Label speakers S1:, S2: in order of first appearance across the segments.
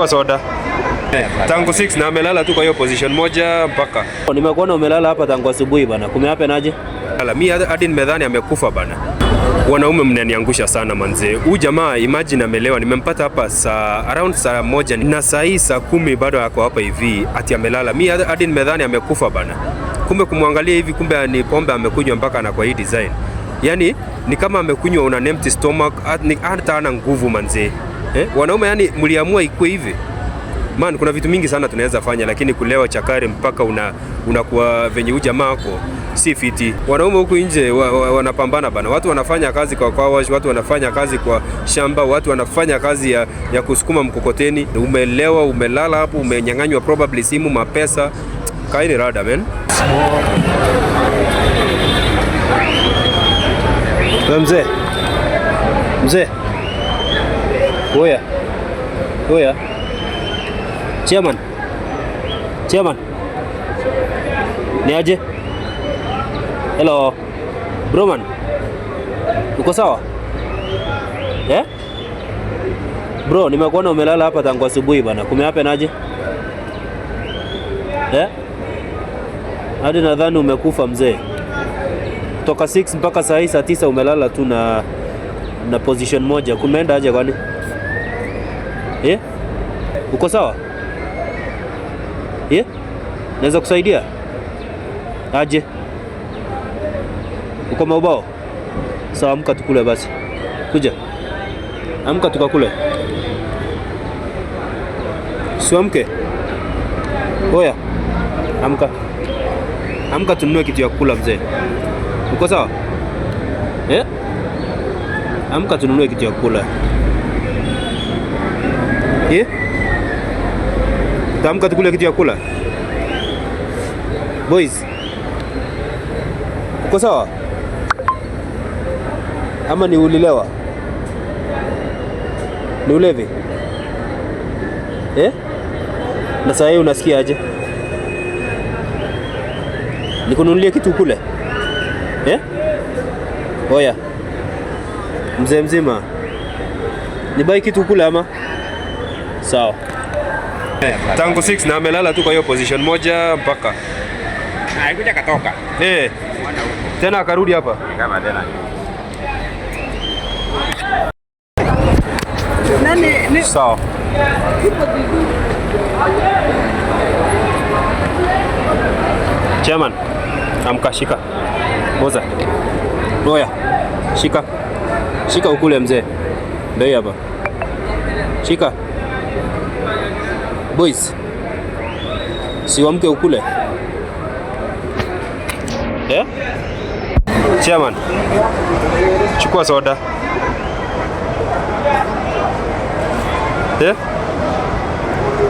S1: Chukua soda. Tangu 6 na amelala tu kwa hiyo position moja mpaka.
S2: Nimekuona umelala hapa tangu asubuhi bana. Kumehapenaje?
S1: Mimi hadi nimedhani amekufa bana. Wanaume mnaniangusha sana manze. Huyu jamaa imagine amelewa. Nimempata hapa around saa 1 na saa hii saa 10 bado yako hapa hivi ati amelala. Mimi hadi nimedhani amekufa bana. Kumbe kumwangalia hivi kumbe ni pombe amekunywa mpaka na kwa hii design. Yaani ni kama amekunywa una empty stomach hata hana nguvu manze. Wanaume yani mliamua ikuwe hivi. Man, kuna vitu mingi sana tunaweza fanya lakini kulewa chakari mpaka unakuwa venye ujamaa wako si fiti. Wanaume huku nje wanapambana bana. Watu wanafanya kazi kwa wash, watu wanafanya kazi kwa shamba, watu wanafanya kazi ya kusukuma mkokoteni. Umelewa, umelala hapo, umenyang'anywa probably simu, mapesa. Kaini rada man. Mzee. Mzee. Oya. Chairman. Ni aje? Hello. Broman. Uko sawa? Bro, nimekuona umelala hapa tangu asubuhi bana. Kumehapenaje? Hadi nadhani umekufa mzee. Toka 6 mpaka saa 9 umelala tu na position moja. Kumeenda aje kwani? Uko sawa? Naweza kusaidia? Aje? Uko maubao? Sawa, amka tukule basi. Kuja. Amka tukakule. Siamke. Oya. Amka. Amka tununue kitu ya kukula mzee. Uko sawa? Amka tununue kitu ya kukula. Tamka tukule kitu ya kula. Boys. Uko sawa? Ama ni ulilewa? Ni ulevi? Na saa hii unasikia aje? Nikununulie kitu kule? Oya. Mzee mzima. Nibai kitu kule ama? Sawa. Tangu 6 na amelala tu kwa hiyo position moja mpaka.
S3: Haikuja katoka.
S1: Tena akarudi hapa.
S3: Kama tena.
S1: Nani? Sawa. Chairman, amka shika. Boza. Oya. Shika ukule mzee. Ndio hapa. Shika. Boys. Siwamke ukule. Chairman. Chukua soda.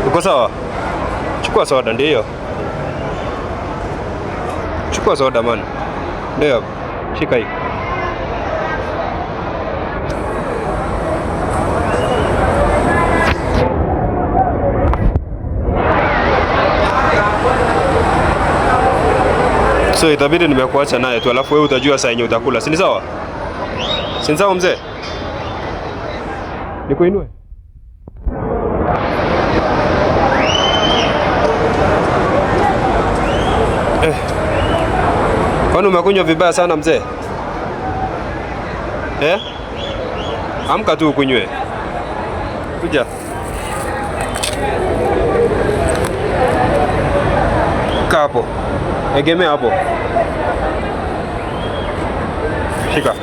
S1: Uko sawa? Chukua soda ndio hiyo. Chukua soda man. Ndio. Shika hii. So itabidi nimekuacha naye tu alafu wewe utajua saa yenye utakula. Si ni sawa? Si ni sawa mzee? Nikuinue. Kwani umekunywa vibaya sana mzee? Amka tu ukunywe. Kuja. Kaa hapo. Egemea hapo. Shika.